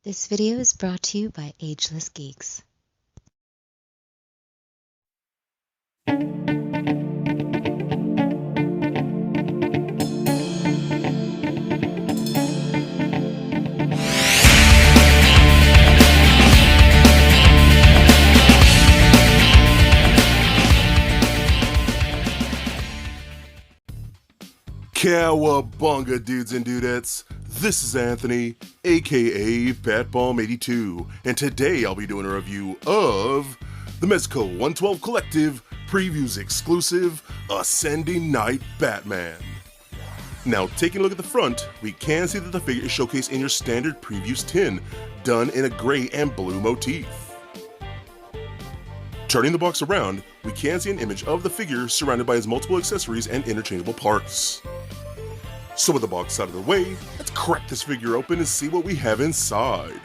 This video is brought to you by Ageless Geeks. Cowabunga, dudes and dudettes. This is Anthony, aka Batbalm82, and today I'll be doing a review of the Mezco 112 Collective Previews Exclusive Ascending Knight Batman. Now, taking a look at the front, we can see that the figure is showcased in your standard Previews tin, done in a gray and blue motif. Turning the box around, we can see an image of the figure surrounded by his multiple accessories and interchangeable parts. So with the box out of the way, let's crack this figure open and see what we have inside.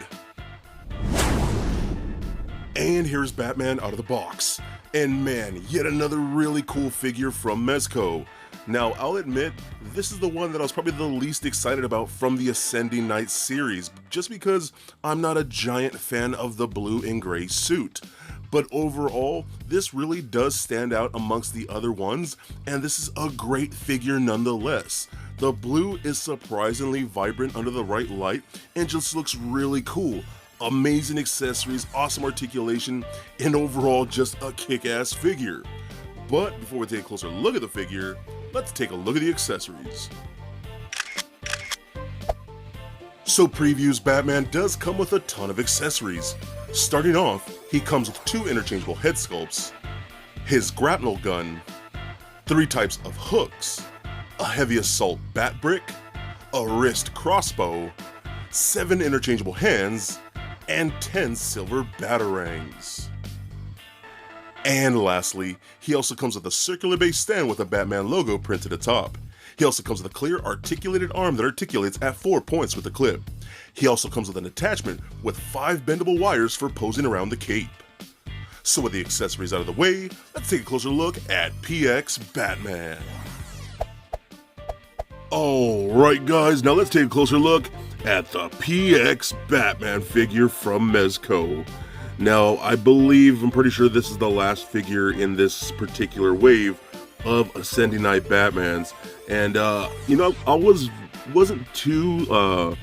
And here's Batman out of the box. And man, yet another really cool figure from Mezco. Now, I'll admit, this is the one that I was probably the least excited about from the Ascending Knight series, just because I'm not a giant fan of the blue and gray suit. But overall, this really does stand out amongst the other ones, and this is a great figure nonetheless. The blue is surprisingly vibrant under the right light and just looks really cool. Amazing accessories, awesome articulation, and overall just a kick-ass figure. But before we take a closer look at the figure, let's take a look at the accessories. So Previews Batman does come with a ton of accessories. Starting off, he comes with 2 interchangeable head sculpts, his Grapple Gun, 3 types of hooks, a heavy assault bat brick, a wrist crossbow, 7 interchangeable hands, and 10 silver batarangs. And lastly, he also comes with a circular base stand with a Batman logo printed atop. He also comes with a clear articulated arm that articulates at 4 points with the clip. He also comes with an attachment with 5 bendable wires for posing around the cape. So with the accessories out of the way, let's take a closer look at PX Batman. Alright guys, now let's take a closer look at the PX Batman figure from Mezco. Now, I'm pretty sure this is the last figure in this particular wave of Ascending Knight Batmans. And, I wasn't too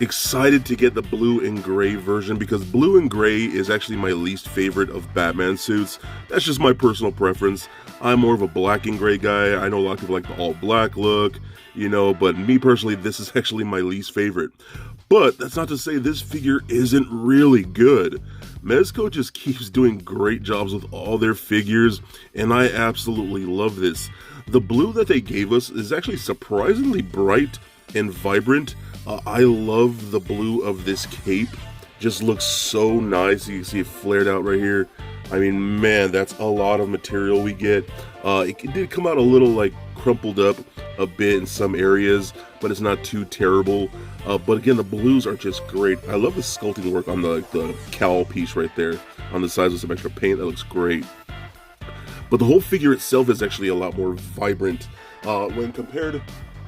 excited to get the blue and gray version because blue and gray is actually my least favorite of Batman suits. That's just my personal preference. I'm more of a black and gray guy. I know a lot of people like the all black look, but me personally, this is actually my least favorite. But that's not to say this figure isn't really good. Mezco just keeps doing great jobs with all their figures, and I absolutely love this. The blue that they gave us is actually surprisingly bright and vibrant. I love the blue of this cape. Just looks so nice. You can see it flared out right here. I mean, man, that's a lot of material we get. It did come out a little crumpled up a bit in some areas, but it's not too terrible. But again, the blues are just great. I love the sculpting work on the cowl piece right there on the sides with some extra paint. That looks great. But the whole figure itself is actually a lot more vibrant when compared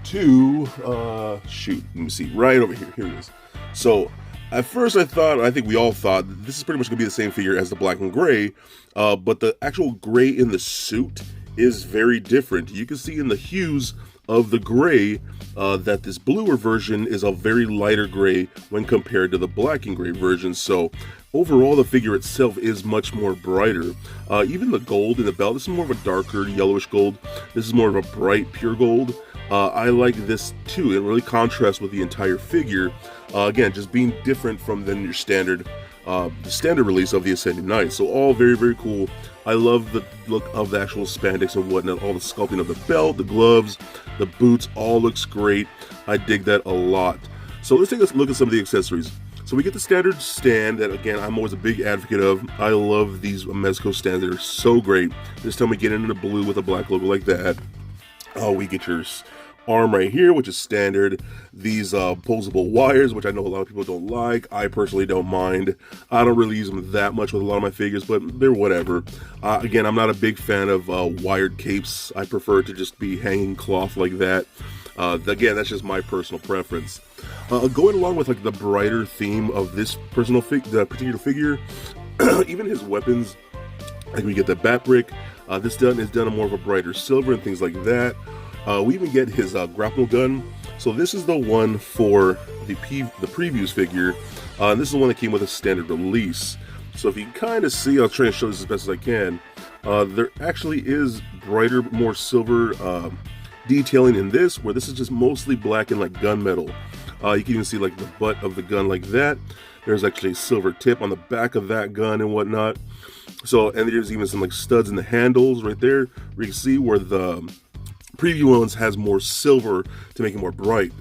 to, let me see, right over here. Here it is. So at first I think we all thought this is pretty much going to be the same figure as the black and gray, but the actual gray in the suit is very different. You can see in the hues of the gray that this bluer version is a very lighter gray when compared to the black and gray version. So overall, the figure itself is much more brighter. Even the gold in the belt, this is more of a darker yellowish gold. This is more of a bright pure gold. I like this too. It really contrasts with the entire figure. Again, just being different from than your standard release of the Ascending Knight. So all very, very cool. I love the look of the actual spandex and whatnot, all the sculpting of the belt, the gloves, the boots, all looks great. I dig that a lot. So let's take a look at some of the accessories. So we get the standard stand that, again, I'm always a big advocate of. I love these Mezco stands. They're so great. This time we get into the blue with a black logo like that. We get your arm right here, which is standard. These posable wires, which I know a lot of people don't like. I personally don't mind. I don't really use them that much with a lot of my figures, but they're whatever. Again, I'm not a big fan of wired capes. I prefer to just be hanging cloth like that. Again, that's just my personal preference. Going along with like the brighter theme of this the particular figure, even his weapons, like we get the bat brick. This is done in more of a brighter silver and things like that. We even get his grapple gun. So this is the one for the previews figure. And this is the one that came with a standard release. So if you can kind of see, I'll try to show this as best as I can. There actually is brighter, more silver detailing in this, where this is just mostly black and like gunmetal. You can even see like the butt of the gun like that. There's actually a silver tip on the back of that gun and whatnot. So, and there's even some like studs in the handles right there, where you can see where the preview ones has more silver to make it more bright.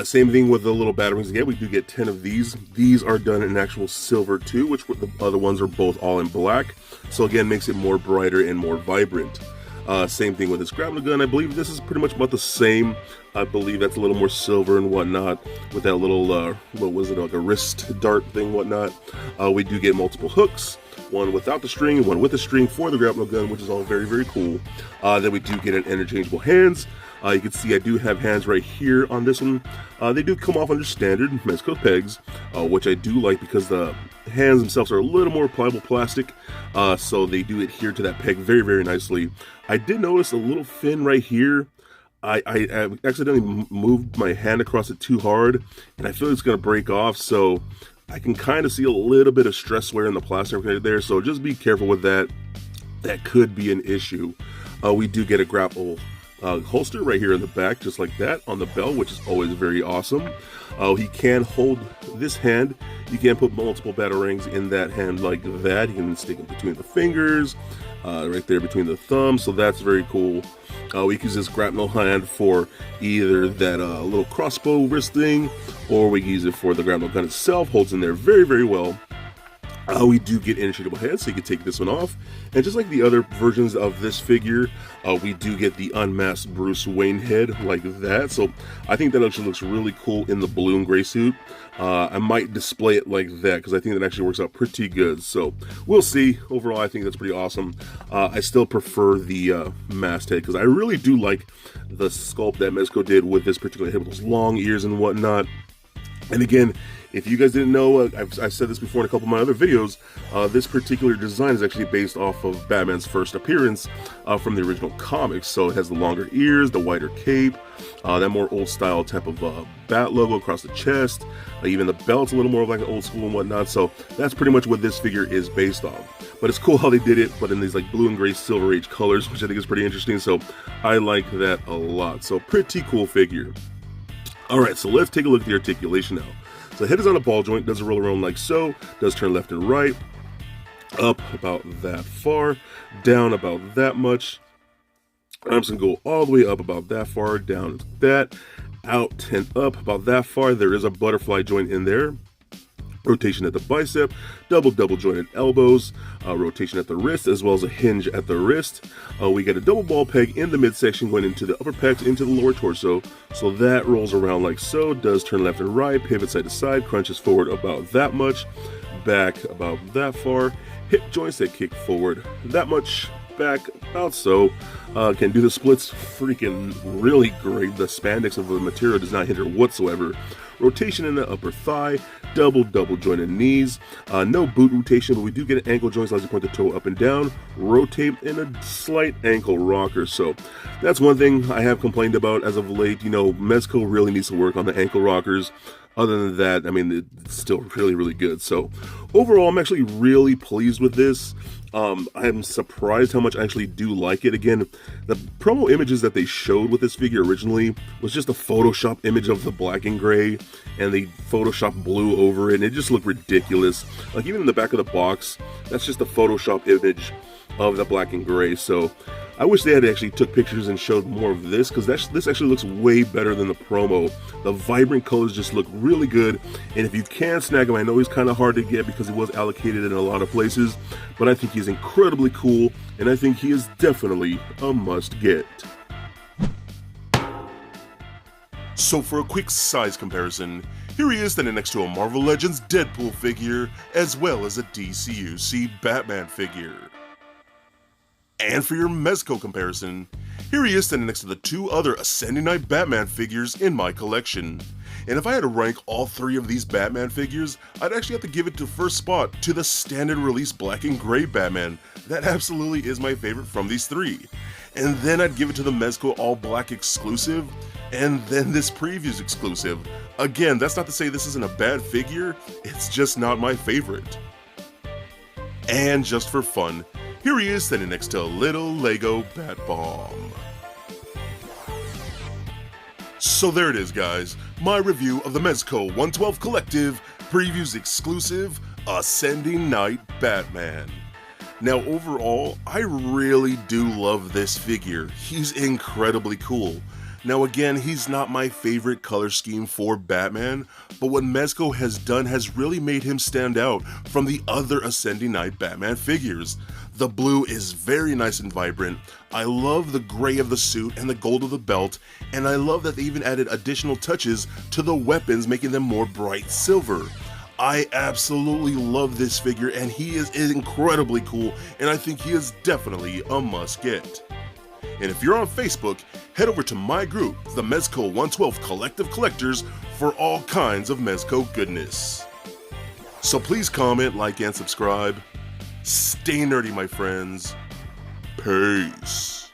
Same thing with the little batteries. Again, we do get 10 of these. These are done in actual silver too, which the other ones are both all in black. So again, makes it more brighter and more vibrant. Same thing with this Grapple Gun. I believe this is pretty much about the same. I believe that's a little more silver and whatnot, with that little, what was it, like a wrist dart thing, whatnot. We do get multiple hooks, one without the string and one with the string for the Grapple Gun, which is all very, very cool. Then we do get an interchangeable hands. You can see I do have hands right here on this one. They do come off under standard Mezco pegs, which I do like because the hands themselves are a little more pliable plastic, so they do adhere to that peg very, very nicely. I did notice a little fin right here. I accidentally moved my hand across it too hard, and I feel it's going to break off, so I can kind of see a little bit of stress wear in the plastic right there, so just be careful with that. That could be an issue. We do get a Grapple holster right here in the back, just like that, on the belt, which is always very awesome. He can hold this hand. You can put multiple batarangs in that hand like that. You can stick it between the fingers, right there between the thumbs, so that's very cool. We can use this grapnel hand for either that little crossbow wrist thing, or we can use it for the grapnel gun itself. Holds in there very, very well. We do get interchangeable heads, so you can take this one off. And just like the other versions of this figure, we do get the unmasked Bruce Wayne head like that. So I think that actually looks really cool in the blue and gray suit. I might display it like that because I think that actually works out pretty good. So we'll see. Overall, I think that's pretty awesome. I still prefer the masked head because I really do like the sculpt that Mezco did with this particular head with those long ears and whatnot. And again, if you guys didn't know, I've said this before in a couple of my other videos, this particular design is actually based off of Batman's first appearance from the original comics. So it has the longer ears, the wider cape, that more old style type of bat logo across the chest, even the belt's a little more like an old school and whatnot. So that's pretty much what this figure is based on. But it's cool how they did it, but in these like blue and gray Silver Age colors, which I think is pretty interesting. So I like that a lot. So pretty cool figure. Alright, so let's take a look at the articulation now. So the head is on a ball joint, does roll around like so, does turn left and right, up about that far, down about that much. Arms can go all the way up about that far, down that, out and up about that far. There is a butterfly joint in there. Rotation at the bicep, double jointed elbows, rotation at the wrist, as well as a hinge at the wrist. We get a double ball peg in the midsection going into the upper pecs, into the lower torso. So that rolls around like so, does turn left and right, pivot side to side, crunches forward about that much, back about that far, hip joints that kick forward that much, back about so. Can do the splits freaking really great. The spandex of the material does not hinder whatsoever. Rotation in the upper thigh, double jointed knees, no boot rotation, but we do get an ankle joint, so as you point the toe up and down, rotate in a slight ankle rocker. So that's one thing I have complained about as of late. You know, Mezco really needs to work on the ankle rockers. Other than that, I mean, it's still really, really good. So overall, I'm actually really pleased with this. I'm surprised how much I actually do like it. Again, the promo images that they showed with this figure originally was just a Photoshop image of the black and gray, and they Photoshop blue over it, and it just looked ridiculous. Like, even in the back of the box, that's just a Photoshop image of the black and gray. So I wish they had actually took pictures and showed more of this, because this actually looks way better than the promo. The vibrant colors just look really good, and if you can snag him, I know he's kind of hard to get because he was allocated in a lot of places, but I think he's incredibly cool, and I think he is definitely a must-get. So for a quick size comparison, here he is standing next to a Marvel Legends Deadpool figure, as well as a DCUC Batman figure. And for your Mezco comparison, here he is standing next to the two other Ascending Knight Batman figures in my collection. And if I had to rank all 3 of these Batman figures, I'd actually have to give it to first spot to the standard release black and gray Batman. That absolutely is my favorite from these 3. And then I'd give it to the Mezco all black exclusive, and then this previews exclusive. Again, that's not to say this isn't a bad figure, it's just not my favorite. And just for fun, here he is standing next to a little Lego Bat Bomb. So there it is, guys, my review of the Mezco 112 Collective Previews Exclusive Ascending Knight Batman. Now overall, I really do love this figure. He's incredibly cool. Now again, he's not my favorite color scheme for Batman, but what Mezco has done has really made him stand out from the other Ascending Knight Batman figures. The blue is very nice and vibrant, I love the gray of the suit and the gold of the belt, and I love that they even added additional touches to the weapons, making them more bright silver. I absolutely love this figure, and he is incredibly cool, and I think he is definitely a must get. And if you're on Facebook, head over to my group, the Mezco 112 Collective Collectors, for all kinds of Mezco goodness. So please comment, like, and subscribe. Stay nerdy, my friends. Peace.